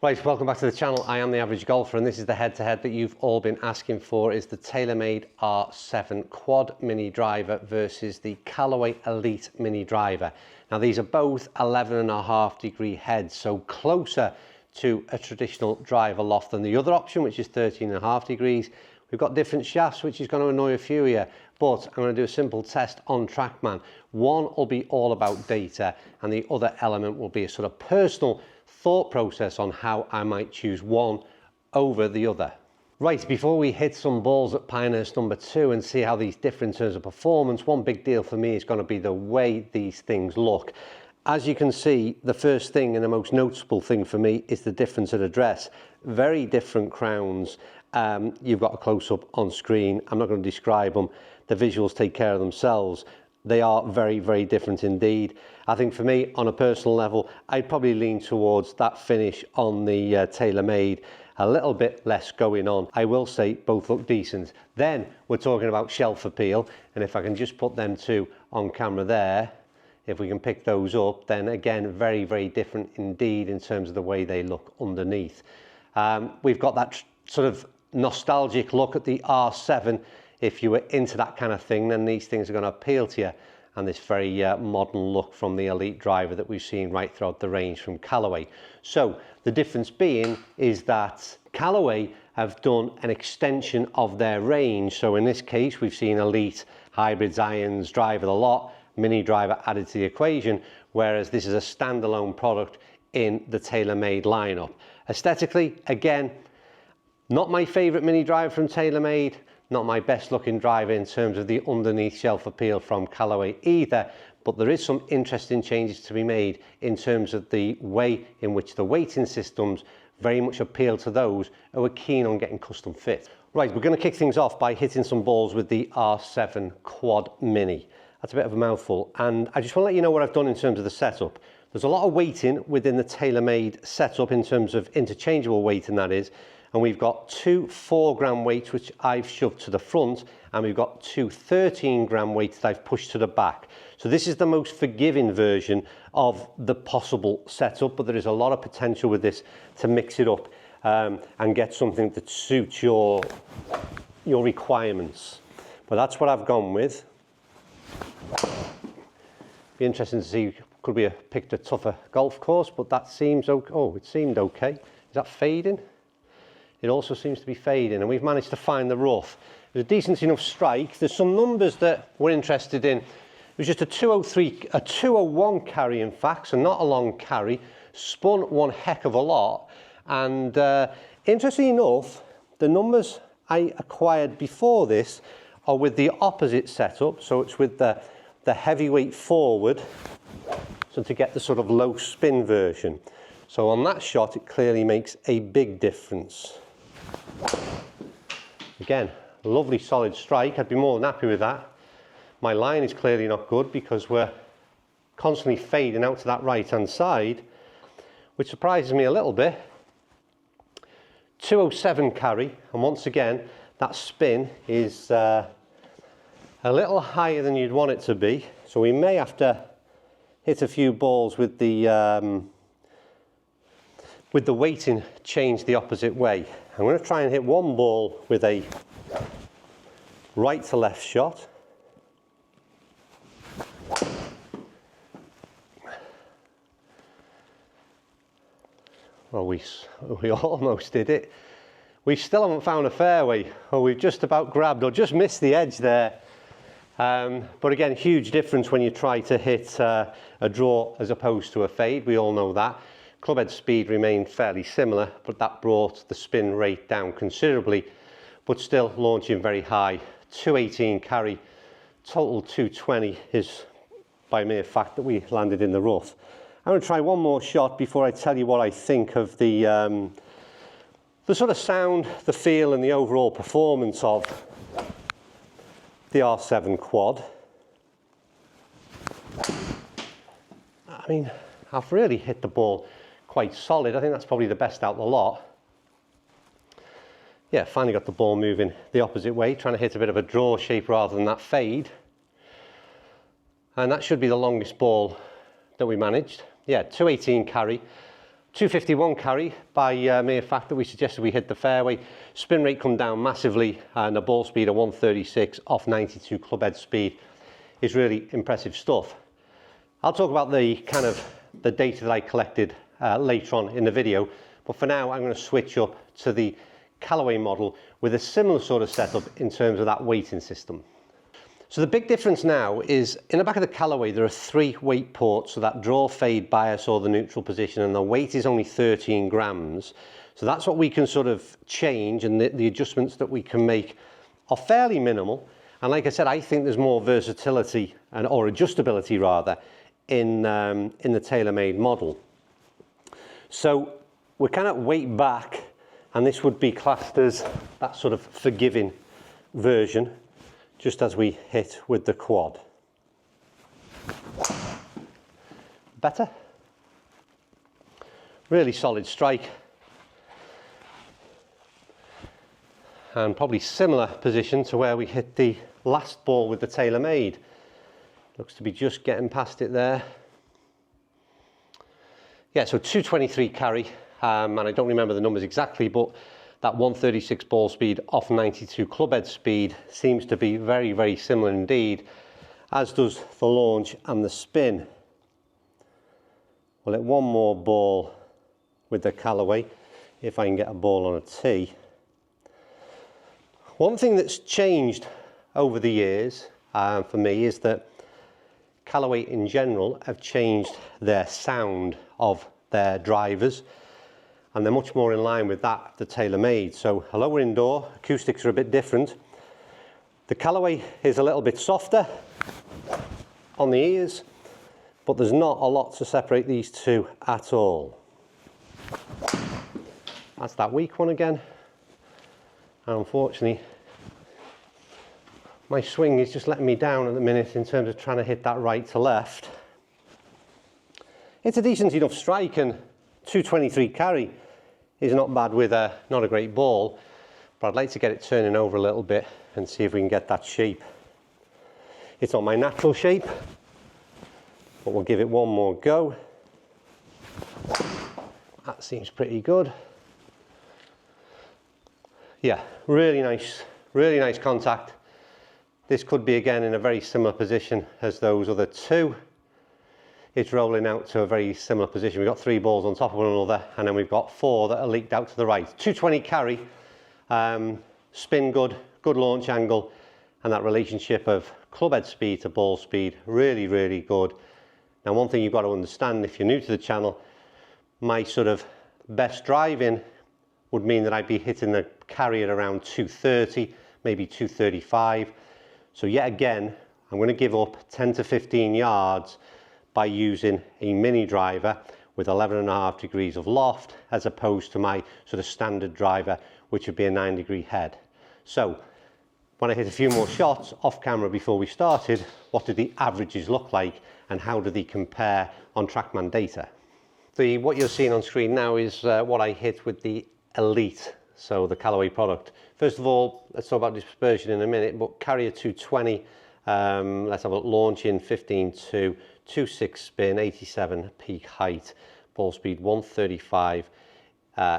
Right, welcome back to the channel. I am the Average Golfer, and this is the head-to-head that you've all been asking for. Is the TaylorMade R7 Quad mini driver versus the Callaway Elyte mini driver. Now these are both 11.5 degree heads, so closer to a traditional driver loft than the other option, which is 13.5 degrees. We've got different shafts, which is going to annoy a few of you, but I'm going to do a simple test on TrackMan. One will be all about data, and the other element will be a sort of personal thought process on how I might choose one over the other. Right, before we hit some balls at Pinehurst number 2 and see how these differ in terms of performance, one big deal for me is going to be the way these things look. As you can see, the first thing and the most noticeable thing for me is the difference at address. Very different crowns. You've got a close-up on screen. I'm not going to describe them. The visuals take care of themselves. They are very, very different indeed. I think for me, on a personal level, I'd probably lean towards that finish on the TaylorMade. A little bit less going on. I will say both look decent. Then we're talking about shelf appeal, and if I can just put them two on camera there, if we can pick those up, then again, very, very different indeed in terms of the way they look underneath. We've got that sort of nostalgic look at the R7. If you were into that kind of thing, then these things are going to appeal to you. And this very modern look from the Elite driver that we've seen right throughout the range from Callaway. So the difference being is that Callaway have done an extension of their range. So in this case, we've seen Elite, hybrids, irons, driver the lot, mini driver added to the equation, whereas this is a standalone product in the TaylorMade lineup. Aesthetically, again, not my favorite mini driver from TaylorMade, not my best looking driver in terms of the underneath shelf appeal from Callaway either, but there is some interesting changes to be made in terms of the way in which the weighting systems very much appeal to those who are keen on getting custom fit. Right, we're going to kick things off by hitting some balls with the R7 Quad Mini. That's a bit of a mouthful, and I just want to let you know what I've done in terms of the setup. There's a lot of weighting within the TaylorMade setup in terms of interchangeable weighting, that is. And we've got two 4-gram weights which I've shoved to the front, and we've got two 13-gram weights that I've pushed to the back. So this is the most forgiving version of the possible setup, but there is a lot of potential with this to mix it up and get something that suits your requirements. But that's what I've gone with. Be interesting to see, could we have picked a tougher golf course, but that seems okay. Oh, it seemed okay. Is that fading? It also seems to be fading, and we've managed to find the rough. There's a decent enough strike. There's some numbers that we're interested in. It was just a 201 carry, in fact, so not a long carry. Spun one heck of a lot, and interestingly enough, the numbers I acquired before this are with the opposite setup, so it's with the heavyweight forward, so to get the sort of low spin version. So on that shot, it clearly makes a big difference. Again, lovely solid strike. I'd be more than happy with that. My line is clearly not good because we're constantly fading out to that right-hand side, which surprises me a little bit. 207 carry, and once again, that spin is a little higher than you'd want it to be. So we may have to hit a few balls with the weighting changed the opposite way. I'm going to try and hit one ball with a right to left shot. Well, we almost did it. We still haven't found a fairway, or we've just about grabbed or just missed the edge there. But again, huge difference when you try to hit a draw as opposed to a fade. We all know that. Clubhead speed remained fairly similar, but that brought the spin rate down considerably, but still launching very high. 218 carry, total 220 is by mere fact that we landed in the rough. I'm going to try one more shot before I tell you what I think of the sort of sound, the feel and the overall performance of the R7 Quad. I mean, I've really hit the ball quite solid. I think that's probably the best out of the lot. Yeah, finally got the ball moving the opposite way, trying to hit a bit of a draw shape rather than that fade. And that should be the longest ball that we managed. Yeah, 218 carry. 251 carry by mere fact that we suggested we hit the fairway. Spin rate come down massively, and a ball speed of 136 off 92 clubhead speed is really impressive stuff. I'll talk about the kind of the data that I collected later on in the video, but for now I'm going to switch up to the Callaway model with a similar sort of setup in terms of that weighting system. So the big difference now is in the back of the Callaway there are 3 weight ports, so that draw, fade, bias or the neutral position, and the weight is only 13 grams. So that's what we can sort of change, and the adjustments that we can make are fairly minimal. And like I said, I think there's more versatility or adjustability rather in the TaylorMade model. So we're kind of weight back, and this would be classed as that sort of forgiving version, just as we hit with the quad. Better. Really solid strike. And probably similar position to where we hit the last ball with the TaylorMade. Looks to be just getting past it there. Yeah, so 223 carry, and I don't remember the numbers exactly, but that 136 ball speed off 92 clubhead speed seems to be very, very similar indeed, as does the launch and the spin. We'll hit one more ball with the Callaway, if I can get a ball on a tee. One thing that's changed over the years for me is that Callaway in general have changed their sound of their drivers, and they're much more in line with that the TaylorMade. So a lower indoor, acoustics are a bit different. The Callaway is a little bit softer on the ears, but there's not a lot to separate these two at all. That's that weak one again. And unfortunately, my swing is just letting me down at the minute in terms of trying to hit that right to left. It's a decent enough strike, and 223 carry is not bad with not a great ball, but I'd like to get it turning over a little bit and see if we can get that shape. It's not my natural shape, but we'll give it one more go. That seems pretty good. Yeah, really nice contact. This could be again in a very similar position as those other two. It's rolling out to a very similar position. We've got 3 balls on top of one another, and then we've got 4 that are leaked out to the right. 220 carry, spin good, good launch angle, and that relationship of clubhead speed to ball speed, really, really good. Now, one thing you've got to understand if you're new to the channel, my sort of best driving would mean that I'd be hitting the carry at around 230, maybe 235. So yet again, I'm going to give up 10 to 15 yards by using a mini driver with 11.5 degrees of loft, as opposed to my sort of standard driver, which would be a 9-degree head. So when I hit a few more shots off camera before we started, what did the averages look like and how do they compare on TrackMan data? What you're seeing on screen now is what I hit with the Elyte, so the Callaway product. First of all, let's talk about dispersion in a minute, but carrier 220, let's have a look. Launch in 15.2, 2.6 spin, 87 peak height, ball speed 135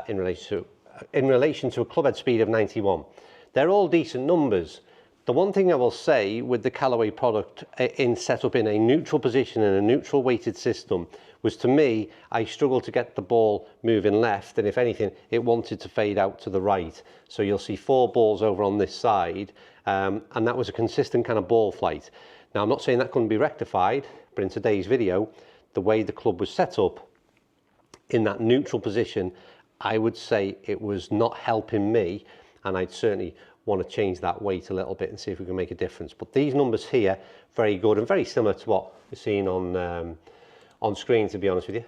in relation to a clubhead speed of 91. They're all decent numbers. The one thing I will say with the Callaway product in setup in a neutral position in a neutral weighted system was, to me, I struggled to get the ball moving left, and if anything, it wanted to fade out to the right. So you'll see 4 balls over on this side, and that was a consistent kind of ball flight. Now, I'm not saying that couldn't be rectified, but in today's video, the way the club was set up in that neutral position, I would say it was not helping me, and I'd certainly want to change that weight a little bit and see if we can make a difference. But these numbers here, very good and very similar to what we're seeing on screen, to be honest with you.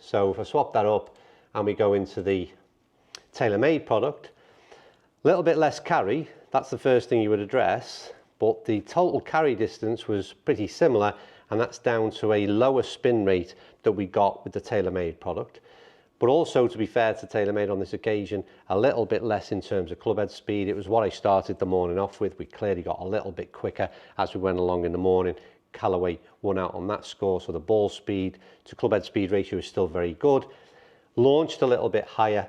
So if I swap that up and we go into the TaylorMade product, a little bit less carry, that's the first thing you would address, but the total carry distance was pretty similar, and that's down to a lower spin rate that we got with the TaylorMade product. But also, to be fair to TaylorMade on this occasion, a little bit less in terms of clubhead speed. It was what I started the morning off with. We clearly got a little bit quicker as we went along in the morning. Callaway won out on that score, so the ball speed to clubhead speed ratio is still very good. launched a little bit higher,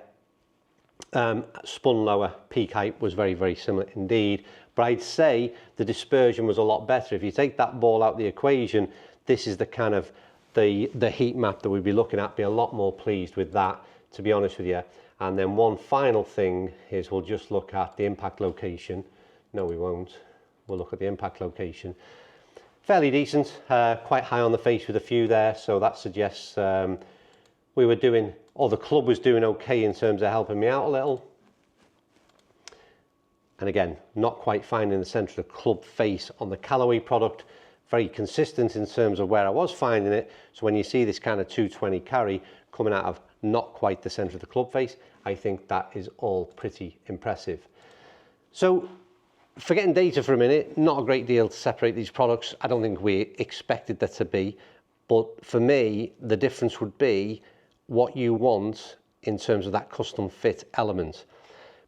spun lower, peak height was very, very similar indeed. But I'd say the dispersion was a lot better. If you take that ball out of the equation, this is the kind of the heat map that we'd be looking at. Be a lot more pleased with that, to be honest with you. And then one final thing is we'll just look at the impact location. No, we won't. We'll look at the impact location. Fairly decent, quite high on the face with a few there. So that suggests we were doing, or the club was doing okay in terms of helping me out a little. And again, not quite finding the center of the club face on the Callaway product. Very consistent in terms of where I was finding it. So when you see this kind of 220 carry coming out of not quite the center of the club face, I think that is all pretty impressive. So forgetting data for a minute, not a great deal to separate these products. I don't think we expected there to be, but for me, the difference would be what you want in terms of that custom fit element.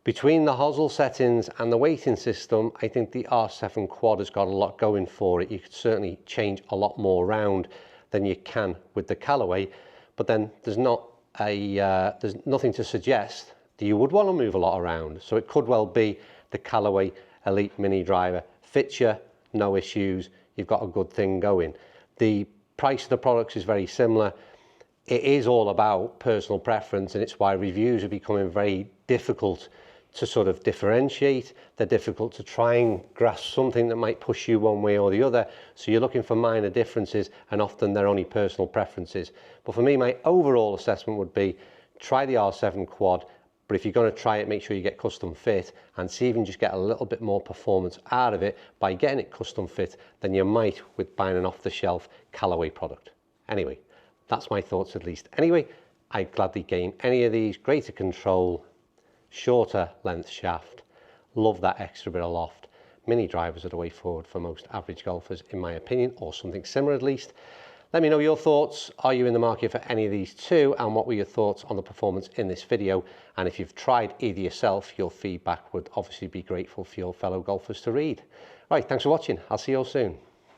Between the hosel settings and the weighting system, I think the R7 Quad has got a lot going for it. You could certainly change a lot more around than you can with the Callaway, but then there's nothing to suggest that you would want to move a lot around. So it could well be the Callaway Elyte mini driver fits you, no issues, you've got a good thing going. The price of the products is very similar. It is all about personal preference, and it's why reviews are becoming very difficult to sort of differentiate. They're difficult to try and grasp something that might push you one way or the other. So you're looking for minor differences, and often they're only personal preferences. But for me, my overall assessment would be try the R7 Quad, but if you're going to try it, make sure you get custom fit and see if you can just get a little bit more performance out of it by getting it custom fit than you might with buying an off-the-shelf Callaway product. Anyway, that's my thoughts at least. Anyway, I'd gladly gain any of these. Greater control, shorter length shaft, love that extra bit of loft. Mini drivers are the way forward for most average golfers, in my opinion, or something similar at least. Let me know your thoughts. Are you in the market for any of these too? And what were your thoughts on the performance in this video? And if you've tried either yourself, your feedback would obviously be grateful for your fellow golfers to read. Right, thanks for watching. I'll see you all soon.